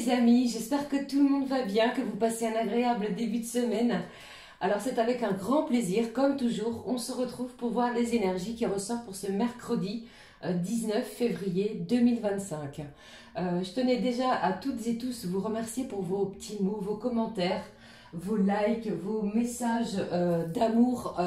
les amis, j'espère que tout le monde va bien, que vous passez un agréable début de semaine. Alors c'est avec un grand plaisir, comme toujours, on se retrouve pour voir les énergies qui ressortent pour ce mercredi 19 février 2025. Je tenais déjà à toutes et tous vous remercier pour vos petits mots, vos commentaires, vos likes, vos messages d'amour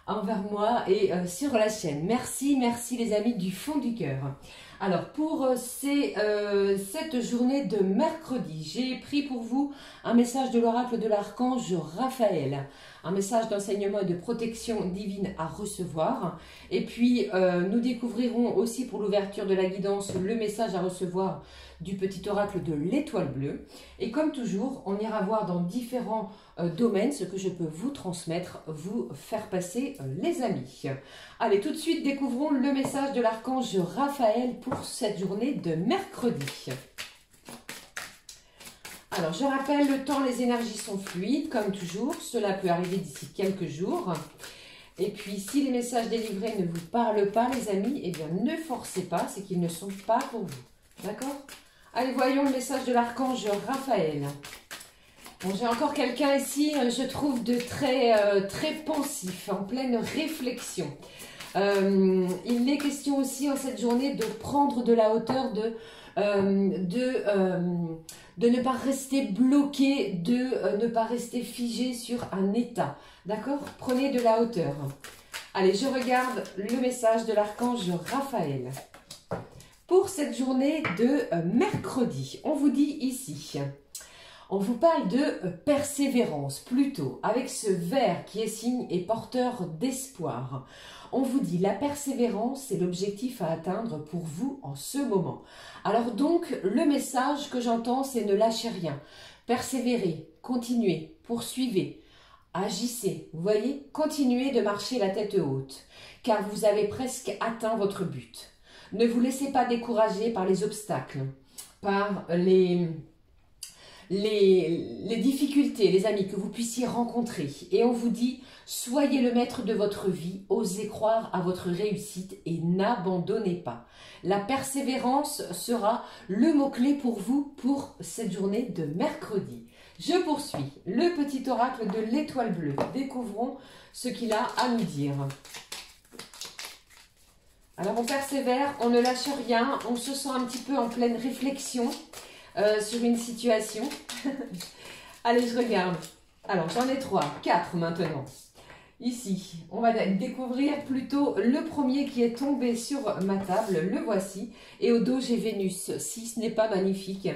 envers moi et sur la chaîne. Merci, merci les amis du fond du cœur. Alors pour cette journée de mercredi, j'ai pris pour vous un message de l'oracle de l'archange Raphaël, un message d'enseignement et de protection divine à recevoir. Et puis nous découvrirons aussi pour l'ouverture de la guidance le message à recevoir du petit oracle de l'étoile bleue. Et comme toujours, on ira voir dans différents domaines ce que je peux vous transmettre, vous faire passer les amis. Allez, tout de suite, découvrons le message de l'archange Raphaël pour cette journée de mercredi. Alors, je rappelle, le temps, les énergies sont fluides, comme toujours. Cela peut arriver d'ici quelques jours. Et puis, si les messages délivrés ne vous parlent pas, les amis, eh bien, ne forcez pas, c'est qu'ils ne sont pas pour vous. D'accord? Allez, voyons le message de l'archange Raphaël. Bon, j'ai encore quelqu'un ici, je trouve, de très pensif, en pleine réflexion. Il est question aussi en cette journée de prendre de la hauteur, de ne pas rester bloqué, de ne pas rester figé sur un état. D'accord? Prenez de la hauteur. Allez, je regarde le message de l'archange Raphaël. Pour cette journée de mercredi, on vous dit ici, on vous parle de persévérance plutôt, avec ce ver qui est signe et porteur d'espoir. On vous dit la persévérance, c'est l'objectif à atteindre pour vous en ce moment. Alors donc, le message que j'entends, c'est ne lâchez rien. Persévérez, continuez, poursuivez, agissez. Vous voyez, continuez de marcher la tête haute, car vous avez presque atteint votre but. Ne vous laissez pas décourager par les obstacles, par les difficultés, les amis, que vous puissiez rencontrer. Et on vous dit, soyez le maître de votre vie, osez croire à votre réussite et n'abandonnez pas. La persévérance sera le mot-clé pour vous pour cette journée de mercredi. Je poursuis. Le petit oracle de l'étoile bleue. Découvrons ce qu'il a à nous dire. Alors on persévère, on ne lâche rien, on se sent un petit peu en pleine réflexion sur une situation. Allez, je regarde. Alors j'en ai 3, 4 maintenant. Ici, on va découvrir plutôt le premier qui est tombé sur ma table, le voici. Et au dos, j'ai Vénus, si ce n'est pas magnifique,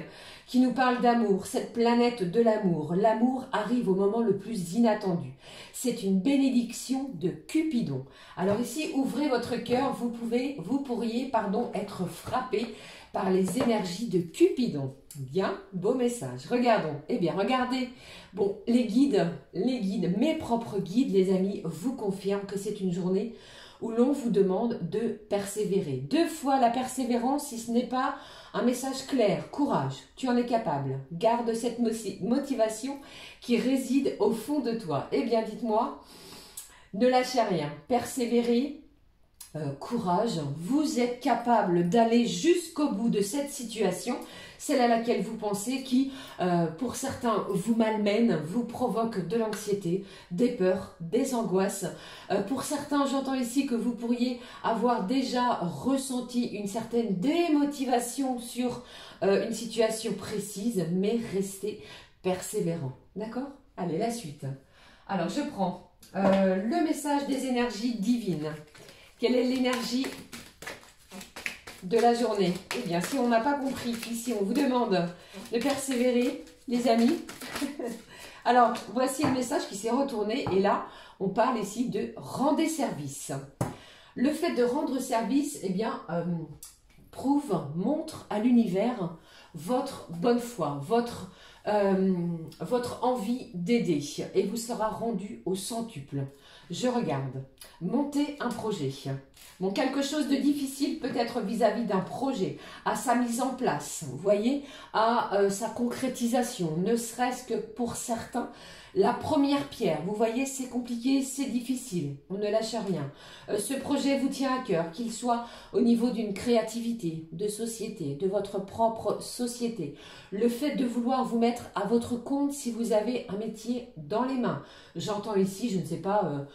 qui nous parle d'amour, cette planète de l'amour. L'amour arrive au moment le plus inattendu. C'est une bénédiction de Cupidon. Alors ici, ouvrez votre cœur, vous pourriez être frappé par les énergies de Cupidon. Bien, beau message. Regardons. Eh bien, regardez. Bon, les guides, mes propres guides, les amis, vous confirment que c'est une journée où l'on vous demande de persévérer. 2 fois la persévérance, si ce n'est pas un message clair. Courage, tu en es capable. Garde cette motivation qui réside au fond de toi. Eh bien, dites-moi, ne lâchez rien. Persévérez. Courage, vous êtes capable d'aller jusqu'au bout de cette situation, celle à laquelle vous pensez qui, pour certains, vous malmène, vous provoque de l'anxiété, des peurs, des angoisses. Pour certains, j'entends ici que vous pourriez avoir déjà ressenti une certaine démotivation sur une situation précise, mais restez persévérant. D'accord? Allez, la suite. Alors, je prends le message des énergies divines. Quelle est l'énergie de la journée? Eh bien, si on n'a pas compris qu'ici, on vous demande de persévérer, les amis. Alors, voici le message qui s'est retourné. Et là, on parle ici de rendez service. Le fait de rendre service, eh bien, montre à l'univers votre bonne foi, votre votre envie d'aider et vous sera rendue au centuple. Je regarde. Monter un projet. Bon, quelque chose de difficile peut-être vis-à-vis d'un projet, à sa mise en place, vous voyez, à sa concrétisation, ne serait-ce que pour certains, la première pierre, vous voyez, c'est compliqué, c'est difficile, on ne lâche rien. Ce projet vous tient à cœur, qu'il soit au niveau d'une créativité, de société, de votre propre société. Le fait de vouloir vous mettre à votre compte si vous avez un métier dans les mains. J'entends ici, je ne sais pas,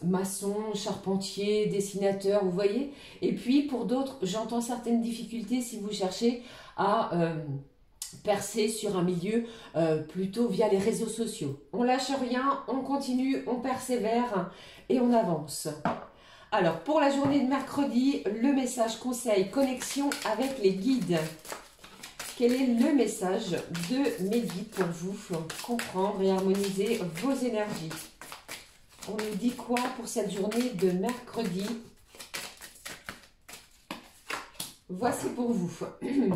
maçon, charpentier, dessinateur, vous voyez. Et puis pour d'autres, j'entends certaines difficultés si vous cherchez à percer sur un milieu plutôt via les réseaux sociaux. On lâche rien, on continue, on persévère et on avance. Alors pour la journée de mercredi, le message conseil connexion avec les guides. Quel est le message de mes guides pour vous comprendre et harmoniser vos énergies? On nous dit quoi pour cette journée de mercredi? Voici pour vous.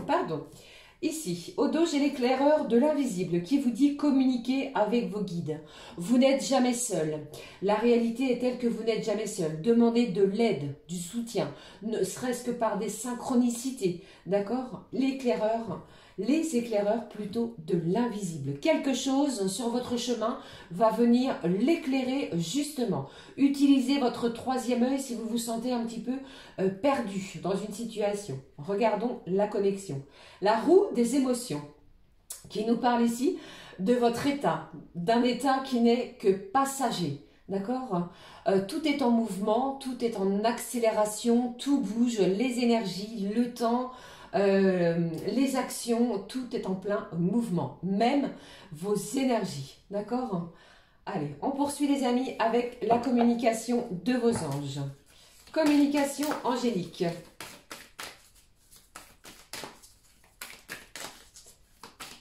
Pardon. Ici, au dos, j'ai l'éclaireur de l'invisible qui vous dit communiquer avec vos guides. Vous n'êtes jamais seul. La réalité est telle que vous n'êtes jamais seul. Demandez de l'aide, du soutien, ne serait-ce que par des synchronicités. D'accord? L'éclaireur, les éclaireurs plutôt de l'invisible. Quelque chose sur votre chemin va venir l'éclairer justement. Utilisez votre troisième œil si vous vous sentez un petit peu perdu dans une situation. Regardons la connexion. La roue des émotions qui nous parle ici de votre état, d'un état qui n'est que passager. D'accord? Tout est en mouvement, tout est en accélération, tout bouge, les énergies, le temps, les actions, tout est en plein mouvement, même vos énergies. D'accord? Allez, on poursuit les amis avec la communication de vos anges. Communication angélique.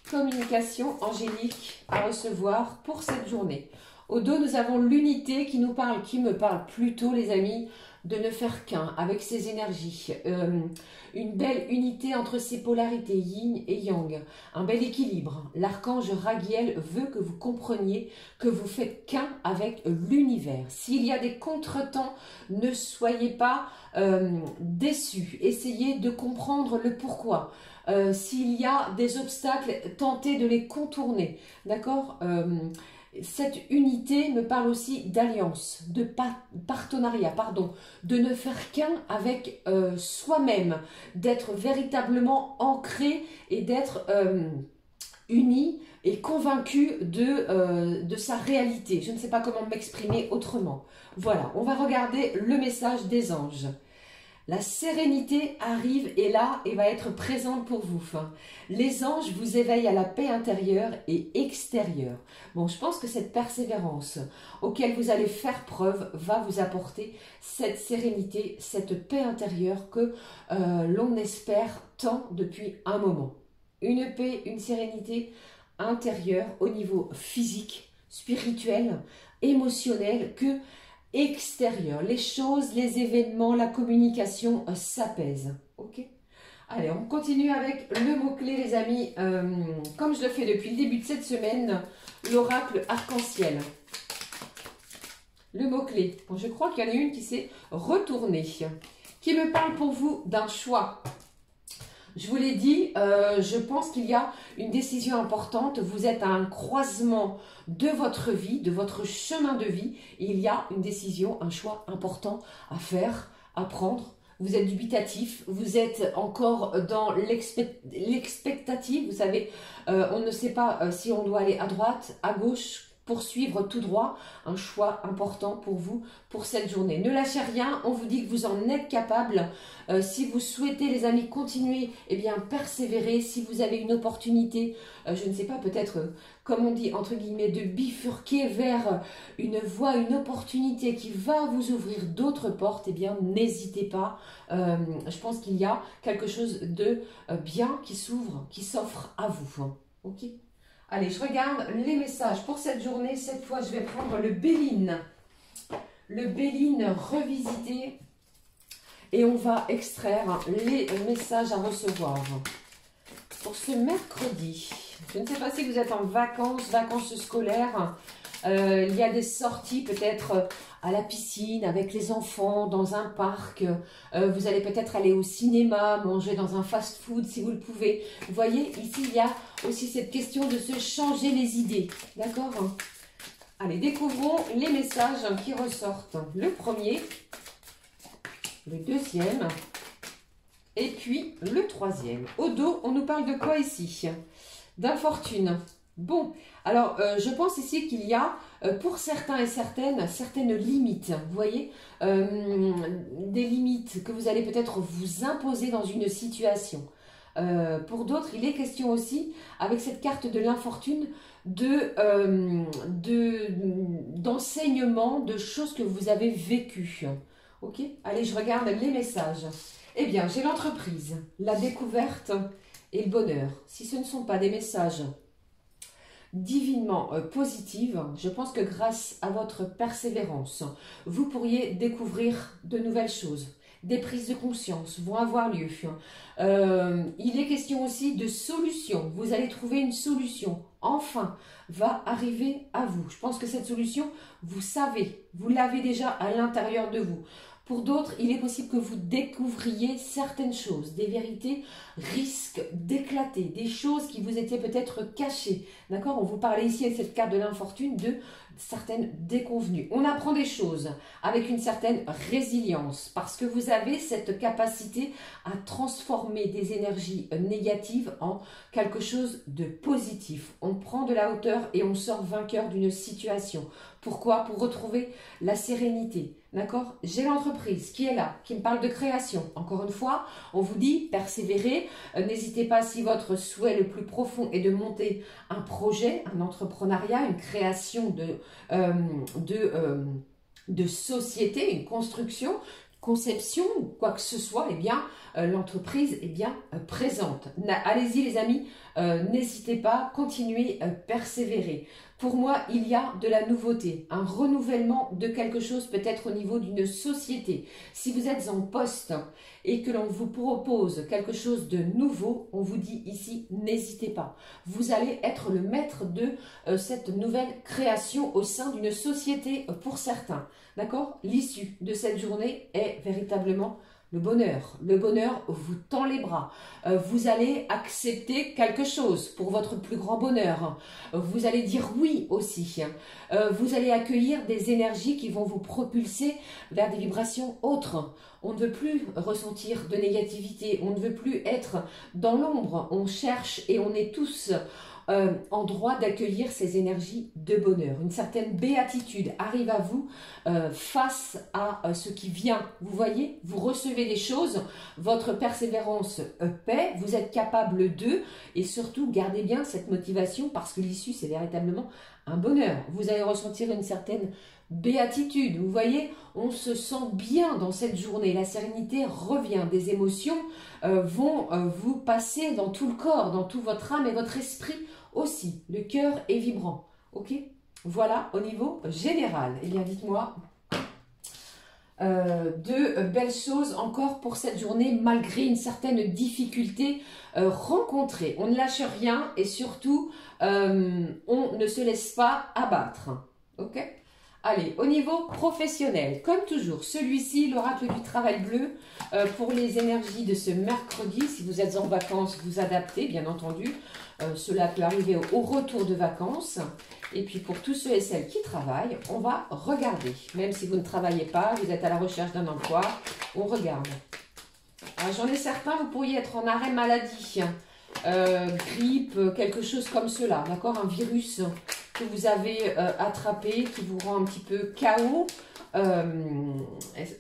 Communication angélique à recevoir pour cette journée. Au dos, nous avons l'unité qui nous parle, qui me parle plutôt, les amis, de ne faire qu'un avec ses énergies. Une belle unité entre ses polarités, yin et yang. Un bel équilibre. L'archange Raguel veut que vous compreniez que vous faites qu'un avec l'univers. S'il y a des contretemps, ne soyez pas déçus. Essayez de comprendre le pourquoi. S'il y a des obstacles, tentez de les contourner. D'accord? Cette unité me parle aussi d'alliance, de partenariat, pardon, de ne faire qu'un avec soi-même, d'être véritablement ancré et d'être uni et convaincu de sa réalité. Je ne sais pas comment m'exprimer autrement. Voilà, on va regarder le message des anges. La sérénité arrive et là et va être présente pour vous. Les anges vous éveillent à la paix intérieure et extérieure. Bon, je pense que cette persévérance auquel vous allez faire preuve va vous apporter cette sérénité, cette paix intérieure que l'on espère tant depuis un moment. Une paix, une sérénité intérieure au niveau physique, spirituel, émotionnel que extérieur. Les choses, les événements, la communication s'apaisent. Ok? Allez, on continue avec le mot-clé, les amis. Comme je le fais depuis le début de cette semaine, l'oracle arc-en-ciel. Le mot-clé. Bon, je crois qu'il y en a une qui s'est retournée. Qui me parle pour vous d'un choix. Je vous l'ai dit, je pense qu'il y a une décision importante. Vous êtes à un croisement de votre vie, de votre chemin de vie. Et il y a une décision, un choix important à faire, à prendre. Vous êtes dubitatif, vous êtes encore dans l'expectative. Vous savez, on ne sait pas si on doit aller à droite, à gauche, poursuivre tout droit. Un choix important pour vous pour cette journée. Ne lâchez rien, on vous dit que vous en êtes capable. Si vous souhaitez, les amis, continuer, eh bien, persévérer. Si vous avez une opportunité, je ne sais pas, peut-être, comme on dit, entre guillemets, de bifurquer vers une voie, une opportunité qui va vous ouvrir d'autres portes, eh bien, n'hésitez pas. Je pense qu'il y a quelque chose de bien qui s'ouvre, qui s'offre à vous. Ok ? Allez, je regarde les messages pour cette journée. Cette fois, je vais prendre le Béline. Le Béline revisité. Et on va extraire les messages à recevoir. Pour ce mercredi, Je ne sais pas si vous êtes en vacances, vacances scolaires. Il y a des sorties peut-être à la piscine avec les enfants, dans un parc. Vous allez peut-être aller au cinéma, manger dans un fast-food si vous le pouvez. Vous voyez, ici, il y a aussi cette question de se changer les idées. D'accord? Allez, découvrons les messages qui ressortent. Le premier, le deuxième et puis le troisième. Au dos, on nous parle de quoi ici? D'infortune. Bon, alors je pense ici qu'il y a pour certains et certaines limites, vous voyez, des limites que vous allez peut-être vous imposer dans une situation. Pour d'autres, il est question aussi, avec cette carte de l'infortune, d'enseignement, de choses que vous avez vécues. Ok? Allez, je regarde les messages. Eh bien, j'ai l'entreprise, la découverte et le bonheur. Si ce ne sont pas des messages divinement positifs, je pense que grâce à votre persévérance, vous pourriez découvrir de nouvelles choses. Des prises de conscience vont avoir lieu. Il est question aussi de solutions. Vous allez trouver une solution. Enfin, va arriver à vous. Je pense que cette solution, vous savez, vous l'avez déjà à l'intérieur de vous. Pour d'autres, il est possible que vous découvriez certaines choses. Des vérités risquent d'éclater. Des choses qui vous étaient peut-être cachées. D'accord? On vous parlait ici avec cette carte de l'infortune de certaines déconvenues. On apprend des choses avec une certaine résilience parce que vous avez cette capacité à transformer des énergies négatives en quelque chose de positif. On prend de la hauteur et on sort vainqueur d'une situation. Pourquoi? Pour retrouver la sérénité. D'accord? J'ai l'entreprise qui est là, qui me parle de création. Encore une fois, on vous dit persévérer. N'hésitez pas, si votre souhait le plus profond est de monter un projet, un entrepreneuriat, une création de société, une construction, conception ou quoi que ce soit, eh bien, l'entreprise est bien présente. Allez-y les amis, n'hésitez pas, continuez, persévérer. Pour moi, il y a de la nouveauté, un renouvellement de quelque chose peut-être au niveau d'une société. Si vous êtes en poste et que l'on vous propose quelque chose de nouveau, on vous dit ici, n'hésitez pas. Vous allez être le maître de cette nouvelle création au sein d'une société pour certains. D'accord? L'issue de cette journée est véritablement le bonheur. Le bonheur vous tend les bras. Vous allez accepter quelque chose pour votre plus grand bonheur. Vous allez dire oui aussi. Vous allez accueillir des énergies qui vont vous propulser vers des vibrations autres. On ne veut plus ressentir de négativité. On ne veut plus être dans l'ombre. On cherche et on est tous en droit d'accueillir ces énergies de bonheur. Une certaine béatitude arrive à vous face à ce qui vient. Vous voyez, vous recevez des choses, votre persévérance paie, vous êtes capable d'eux et surtout gardez bien cette motivation parce que l'issue c'est véritablement un bonheur. Vous allez ressentir une certaine béatitude. Vous voyez, on se sent bien dans cette journée. La sérénité revient. Des émotions vont vous passer dans tout le corps, dans tout votre âme et votre esprit aussi. Le cœur est vibrant. Ok? Voilà au niveau général. Eh bien, dites-moi de belles choses encore pour cette journée malgré une certaine difficulté rencontrée. On ne lâche rien et surtout, on ne se laisse pas abattre. Ok? Allez, au niveau professionnel, comme toujours, celui-ci, l'oracle du travail bleu, pour les énergies de ce mercredi. Si vous êtes en vacances, vous adaptez, bien entendu. Cela peut arriver au retour de vacances. Et puis pour tous ceux et celles qui travaillent, on va regarder. Même si vous ne travaillez pas, vous êtes à la recherche d'un emploi, on regarde. J'en ai certains, vous pourriez être en arrêt maladie, grippe, quelque chose comme cela, d'accord? Un virus que vous avez attrapé, qui vous rend un petit peu KO,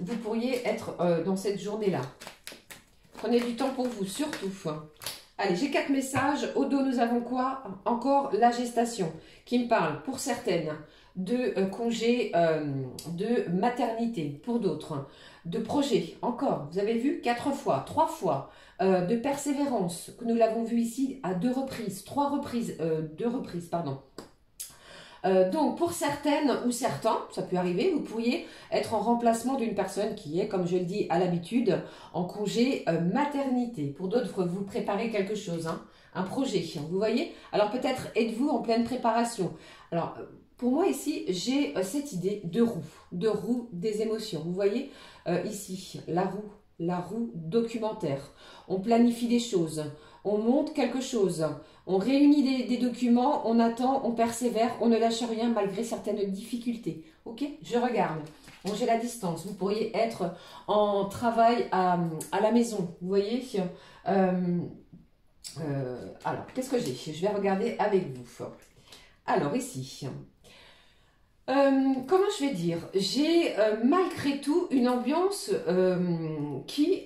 vous pourriez être dans cette journée-là. Prenez du temps pour vous, surtout. Allez, j'ai 4 messages. Au dos, nous avons quoi? Encore la gestation, qui me parle, pour certaines, de congé de maternité, pour d'autres, de projet, encore, vous avez vu, 4 fois, 3 fois, de persévérance, que nous l'avons vu ici à 2 reprises, 2 reprises, pardon. Donc, pour certaines ou certains, ça peut arriver, vous pourriez être en remplacement d'une personne qui est, comme je le dis à l'habitude, en congé maternité. Pour d'autres, vous préparez quelque chose, hein, un projet, vous voyez. Alors, peut-être êtes-vous en pleine préparation. Alors, pour moi, ici, j'ai cette idée de roue des émotions. Vous voyez, ici, la roue documentaire. On planifie des choses, on monte quelque chose, on réunit des documents, on attend, on persévère, on ne lâche rien malgré certaines difficultés. Ok, je regarde. Bon, j'ai la distance. Vous pourriez être en travail à la maison. Vous voyez. Alors, qu'est-ce que j'ai? Je vais regarder avec vous. Alors, ici. Comment je vais dire? J'ai malgré tout une ambiance qui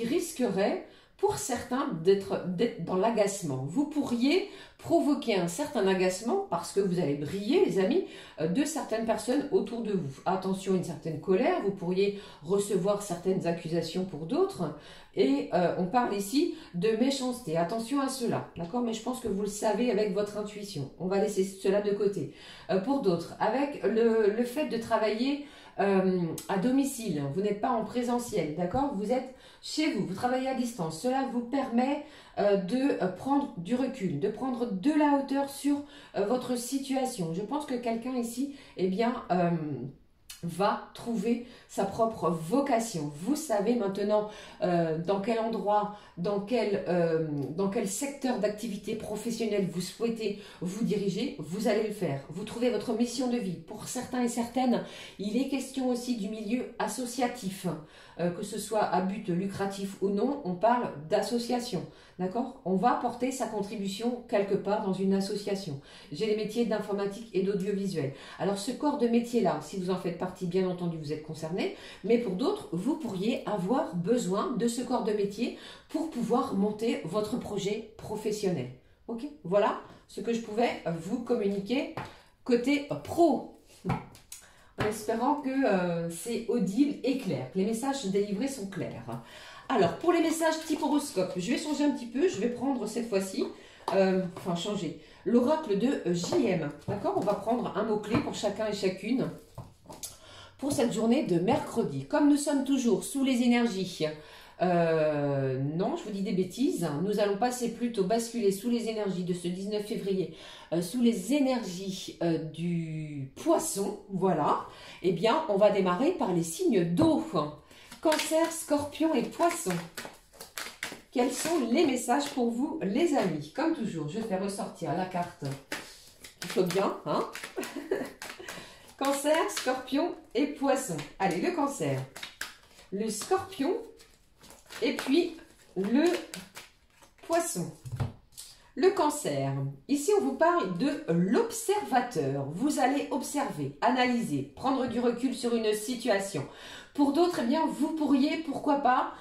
risquerait pour certains d'être dans l'agacement. Vous pourriez provoquer un certain agacement parce que vous allez briller, les amis, de certaines personnes autour de vous. Attention, une certaine colère, vous pourriez recevoir certaines accusations pour d'autres. Et on parle ici de méchanceté. Attention à cela, d'accord? Mais je pense que vous le savez avec votre intuition. On va laisser cela de côté. Pour d'autres, avec le fait de travailler à domicile, vous n'êtes pas en présentiel, d'accord? Vous êtes chez vous, vous travaillez à distance. Cela vous permet de prendre du recul, de prendre de la hauteur sur votre situation. Je pense que quelqu'un ici, eh bien, va trouver sa propre vocation. Vous savez maintenant dans quel endroit, dans quel secteur d'activité professionnelle vous souhaitez vous diriger, vous allez le faire. Vous trouvez votre mission de vie. Pour certains et certaines, il est question aussi du milieu associatif, que ce soit à but lucratif ou non, on parle d'association. D'accord? On va apporter sa contribution quelque part dans une association. J'ai les métiers d'informatique et d'audiovisuel. Alors ce corps de métier-là, si vous en faites partie, bien entendu, vous êtes concerné. Mais pour d'autres, vous pourriez avoir besoin de ce corps de métier pour pouvoir monter votre projet professionnel. Ok? Voilà ce que je pouvais vous communiquer côté pro. En espérant que c'est audible et clair, que les messages délivrés sont clairs. Alors, pour les messages type horoscope, je vais changer un petit peu. Je vais prendre cette fois-ci, changer, l'oracle de JM. D'accord? On va prendre un mot-clé pour chacun et chacune pour cette journée de mercredi. Comme nous sommes toujours sous les énergies, non, je vous dis des bêtises. Nous allons passer plutôt basculer sous les énergies de ce 19 février, sous les énergies du poisson. Voilà. Eh bien, on va démarrer par les signes d'eau. Cancer, Scorpion et Poisson. Quels sont les messages pour vous, les amis? Comme toujours, je fais ressortir la carte qui faut bien, hein? Cancer, Scorpion et Poisson. Allez, le Cancer, le Scorpion et puis le Poisson. Le Cancer, ici on vous parle de l'observateur. Vous allez observer, analyser, prendre du recul sur une situation. Pour d'autres, eh bien, vous pourriez, pourquoi pas,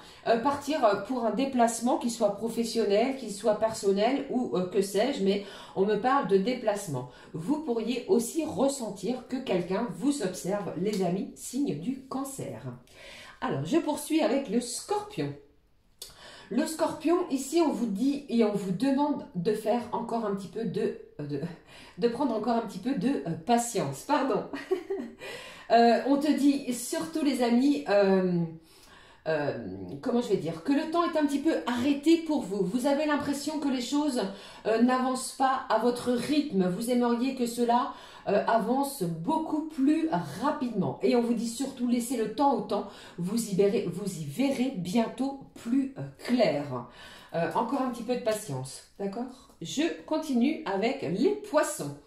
partir pour un déplacement qui soit professionnel, qui soit personnel ou que sais-je, mais on me parle de déplacement. Vous pourriez aussi ressentir que quelqu'un vous observe, les amis, signe du Cancer. Alors, je poursuis avec le Scorpion. Le Scorpion, ici, on vous dit et on vous demande de faire encore un petit peu de prendre encore un petit peu de patience. Pardon. On te dit surtout, les amis, comment je vais dire, que le temps est un petit peu arrêté pour vous. Vous avez l'impression que les choses n'avancent pas à votre rythme. Vous aimeriez que cela avance beaucoup plus rapidement. Et on vous dit surtout, laissez le temps au temps. Vous y verrez bientôt plus clair. Encore un petit peu de patience, d'accord? Je continue avec les poissons.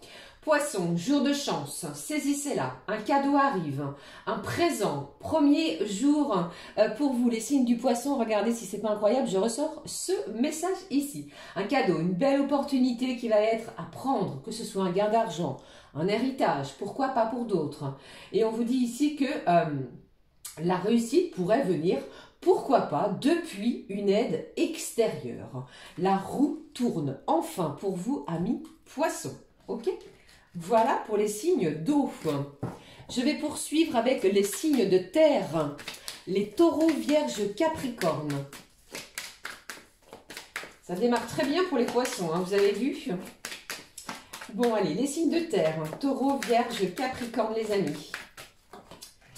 Poisson, jour de chance, saisissez-la, un cadeau arrive, un présent, premier jour pour vous, les signes du poisson. Regardez si c'est pas incroyable, je ressors ce message ici. Un cadeau, une belle opportunité qui va être à prendre, que ce soit un gain d'argent, un héritage, pourquoi pas pour d'autres. Et on vous dit ici que la réussite pourrait venir, pourquoi pas, depuis une aide extérieure. La roue tourne enfin pour vous, amis poissons. Ok ? Voilà pour les signes d'eau. Je vais poursuivre avec les signes de terre. Les taureaux, vierges, capricornes. Ça démarre très bien pour les poissons, hein, vous avez vu. Bon, allez, les signes de terre. Taureau, Vierge, Capricorne, les amis.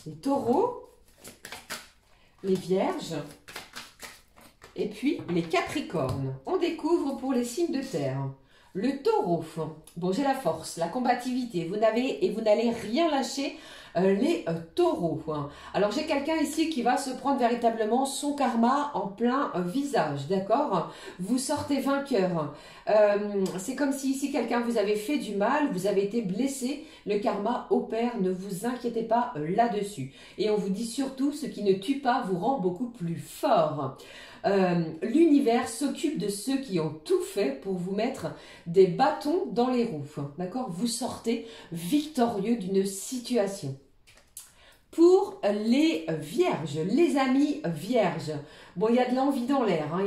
Les taureaux, les Vierges, et puis les Capricornes. On découvre pour les signes de terre. Le taureau, bon, j'ai la force, la combativité, vous n'allez rien lâcher, les taureaux. Alors j'ai quelqu'un ici qui va se prendre véritablement son karma en plein visage, d'accord? Vous sortez vainqueur. C'est comme si ici quelqu'un vous avait fait du mal, vous avez été blessé, le karma opère, ne vous inquiétez pas là-dessus. Et on vous dit surtout, ce qui ne tue pas vous rend beaucoup plus fort. L'univers s'occupe de ceux qui ont tout fait pour vous mettre des bâtons dans les roues, d'accord? Vous sortez victorieux d'une situation. Pour les vierges, les amis vierges, bon, il y a de l'envie dans l'air, hein,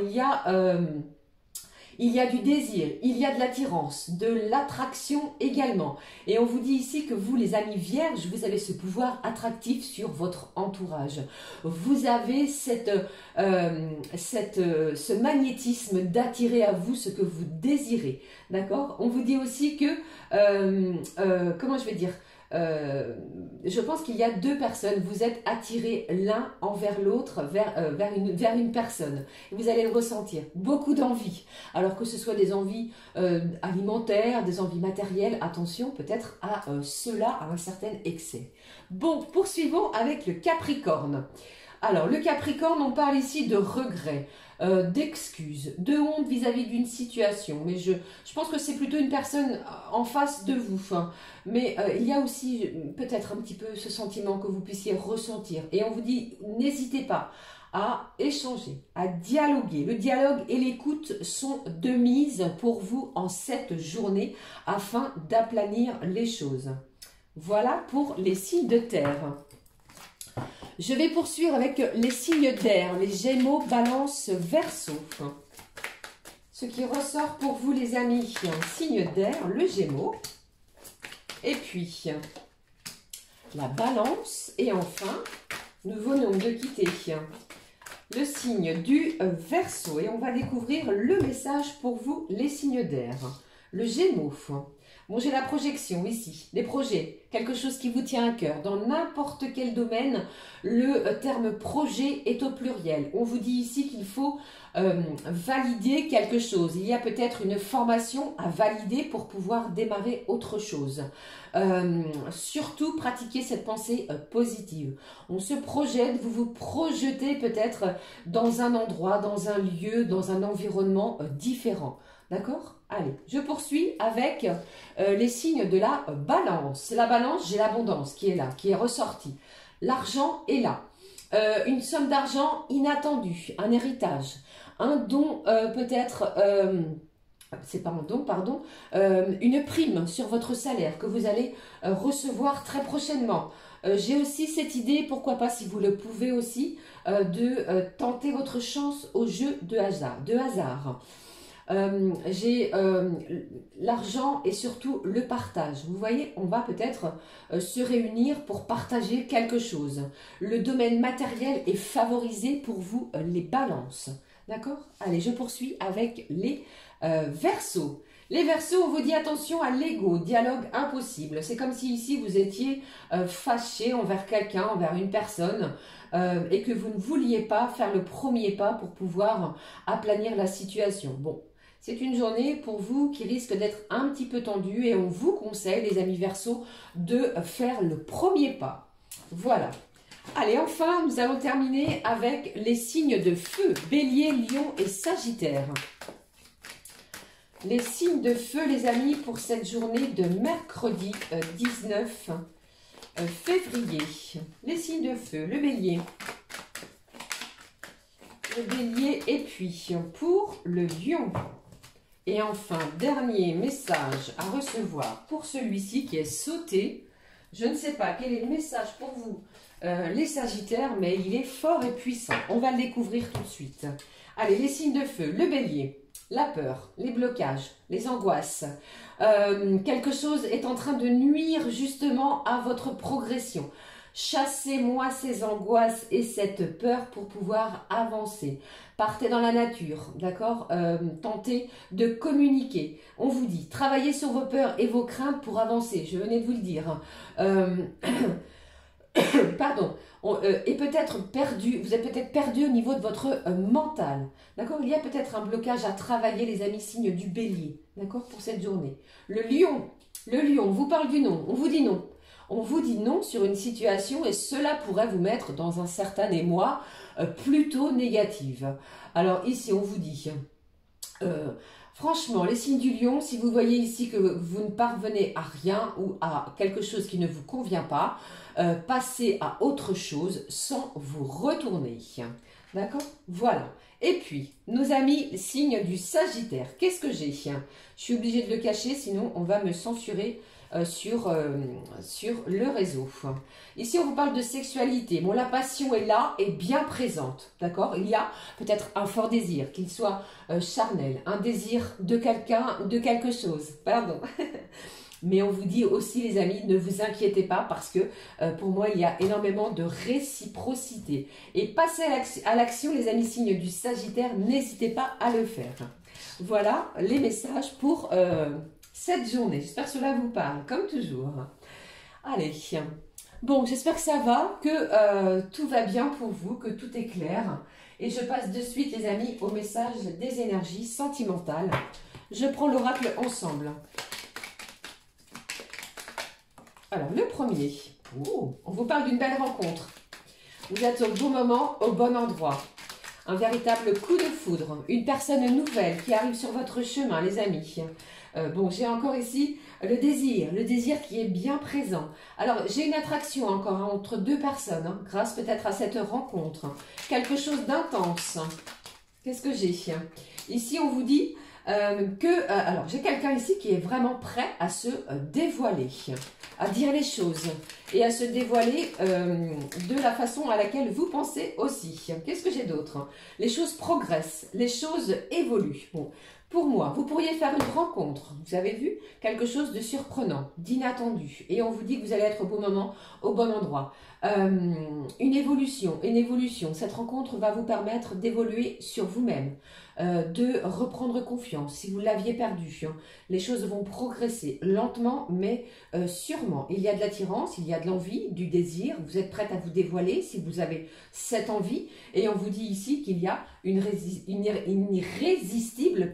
il y a du désir, il y a de l'attirance, de l'attraction également. Et on vous dit ici que vous, les amis vierges, vous avez ce pouvoir attractif sur votre entourage. Vous avez ce magnétisme d'attirer à vous ce que vous désirez. D'accord? On vous dit aussi que, comment je vais dire, je pense qu'il y a deux personnes, vous êtes attirés l'un envers l'autre, vers une personne. Vous allez le ressentir, beaucoup d'envie, alors que ce soit des envies alimentaires, des envies matérielles, attention peut-être à cela, à un certain excès. Bon, poursuivons avec le Capricorne. Alors, le Capricorne, on parle ici de regret, d'excuses, de honte vis-à-vis d'une situation. Mais je pense que c'est plutôt une personne en face de vous. Hein. Mais il y a aussi peut-être un petit peu ce sentiment que vous puissiez ressentir. Et on vous dit, n'hésitez pas à échanger, à dialoguer. Le dialogue et l'écoute sont de mise pour vous en cette journée afin d'aplanir les choses. Voilà pour les signes de terre. Je vais poursuivre avec les signes d'air, les Gémeaux, Balance, Verseau. Ce qui ressort pour vous les amis, signe d'air, le Gémeaux, et puis la Balance, et enfin, nous venons de quitter le signe du Verseau, et on va découvrir le message pour vous les signes d'air. Le Gémeaux. Bon, j'ai la projection ici, des projets, quelque chose qui vous tient à cœur. Dans n'importe quel domaine, le terme projet est au pluriel. On vous dit ici qu'il faut valider quelque chose. Il y a peut-être une formation à valider pour pouvoir démarrer autre chose. Surtout, pratiquez cette pensée positive. On se projette, vous vous projetez peut-être dans un endroit, dans un lieu, dans un environnement différent. D'accord? Allez, je poursuis avec les signes de la balance. La balance, j'ai l'abondance qui est là, qui est ressortie. L'argent est là. Une somme d'argent inattendue, un héritage, un don peut-être, c'est pas un don, pardon, une prime sur votre salaire que vous allez recevoir très prochainement. J'ai aussi cette idée, pourquoi pas si vous le pouvez aussi, de tenter votre chance au jeu de hasard. J'ai l'argent et surtout le partage. Vous voyez, on va peut-être se réunir pour partager quelque chose. Le domaine matériel est favorisé pour vous, les balances. D'accord? Allez, je poursuis avec les Verseaux. Les Verseaux, on vous dit attention à l'ego, dialogue impossible. C'est comme si ici vous étiez fâché envers quelqu'un, envers une personne, et que vous ne vouliez pas faire le premier pas pour pouvoir aplanir la situation. Bon. C'est une journée pour vous qui risque d'être un petit peu tendue et on vous conseille, les amis Verseaux, de faire le premier pas. Voilà. Allez, enfin, nous allons terminer avec les signes de feu, Bélier, Lion et Sagittaire. Les signes de feu, les amis, pour cette journée de mercredi 19 février. Les signes de feu, le Bélier. Le Bélier et puis pour le Lion. Et enfin, dernier message à recevoir pour celui-ci qui est sauté. Je ne sais pas quel est le message pour vous, les Sagittaires, mais il est fort et puissant. On va le découvrir tout de suite. Allez, les signes de feu, le Bélier, la peur, les blocages, les angoisses. Quelque chose est en train de nuire justement à votre progression. Chassez-moi ces angoisses et cette peur pour pouvoir avancer. Partez dans la nature, d'accord? Tentez de communiquer. On vous dit, travaillez sur vos peurs et vos craintes pour avancer. Je venais de vous le dire. Pardon. Et peut-être perdu, vous êtes peut-être perdu au niveau de votre mental. D'accord? Il y a peut-être un blocage à travailler, les amis, signe du bélier. D'accord? Pour cette journée. Le lion, on vous parle du non. On vous dit non. On vous dit non sur une situation et cela pourrait vous mettre dans un certain émoi plutôt négatif. Alors ici, on vous dit, franchement, les signes du lion, si vous voyez ici que vous ne parvenez à rien ou à quelque chose qui ne vous convient pas, passez à autre chose sans vous retourner. D'accord? Voilà. Et puis, nos amis, signe du Sagittaire. Qu'est-ce que j'ai? Je suis obligée de le cacher, sinon on va me censurer sur le réseau. Ici, on vous parle de sexualité. Bon, la passion est là et bien présente. D'accord? Il y a peut-être un fort désir, qu'il soit charnel, un désir de quelqu'un, de quelque chose. Pardon. Mais on vous dit aussi, les amis, ne vous inquiétez pas parce que pour moi, il y a énormément de réciprocité. Et passez à l'action, les amis signes du Sagittaire, n'hésitez pas à le faire. Voilà les messages pour cette journée. J'espère que cela vous parle, comme toujours. Allez, bon, j'espère que ça va, que tout va bien pour vous, que tout est clair. Et je passe de suite, les amis, au message des énergies sentimentales. Je prends l'oracle ensemble. Alors, le premier, on vous parle d'une belle rencontre. Vous êtes au bon moment, au bon endroit. Un véritable coup de foudre. Une personne nouvelle qui arrive sur votre chemin, les amis. Bon, j'ai encore ici le désir qui est bien présent. Alors, j'ai une attraction encore entre deux personnes, grâce peut-être à cette rencontre. Quelque chose d'intense. Qu'est-ce que j'ai? Ici, on vous dit alors, j'ai quelqu'un ici qui est vraiment prêt à se dévoiler, à dire les choses et à se dévoiler de la façon à laquelle vous pensez aussi. Qu'est-ce que j'ai d'autre? Les choses progressent, les choses évoluent. Bon, pour moi, vous pourriez faire une rencontre, vous avez vu, quelque chose de surprenant, d'inattendu, et on vous dit que vous allez être au bon moment, au bon endroit. Une évolution, cette rencontre va vous permettre d'évoluer sur vous-même, de reprendre confiance. Si vous l'aviez perdu, les choses vont progresser lentement mais sûrement. Il y a de l'attirance, il y a de l'envie, du désir, vous êtes prête à vous dévoiler si vous avez cette envie, et on vous dit ici qu'il y a une irrésistible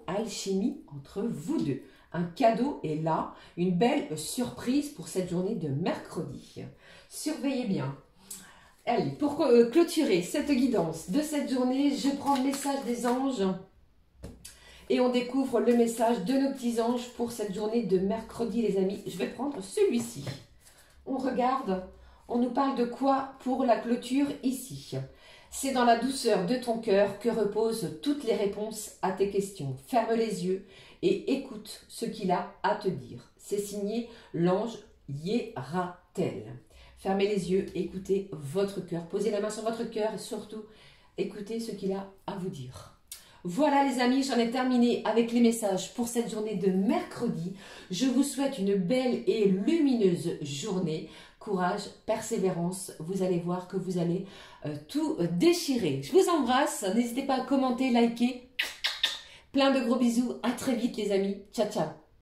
alchimie entre vous deux. Un cadeau est là, une belle surprise pour cette journée de mercredi. Surveillez bien. Allez, pour clôturer cette guidance de cette journée, je prends le message des anges et on découvre le message de nos petits anges pour cette journée de mercredi, les amis. Je vais prendre celui-ci. On regarde, on nous parle de quoi pour la clôture ici? C'est dans la douceur de ton cœur que reposent toutes les réponses à tes questions. Ferme les yeux et écoute ce qu'il a à te dire. C'est signé l'ange Yératel. Fermez les yeux, écoutez votre cœur. Posez la main sur votre cœur et surtout, écoutez ce qu'il a à vous dire. Voilà les amis, j'en ai terminé avec les messages pour cette journée de mercredi. Je vous souhaite une belle et lumineuse journée. Courage, persévérance, vous allez voir que vous allez tout déchirer. Je vous embrasse, n'hésitez pas à commenter, liker. Plein de gros bisous, à très vite les amis. Ciao, ciao.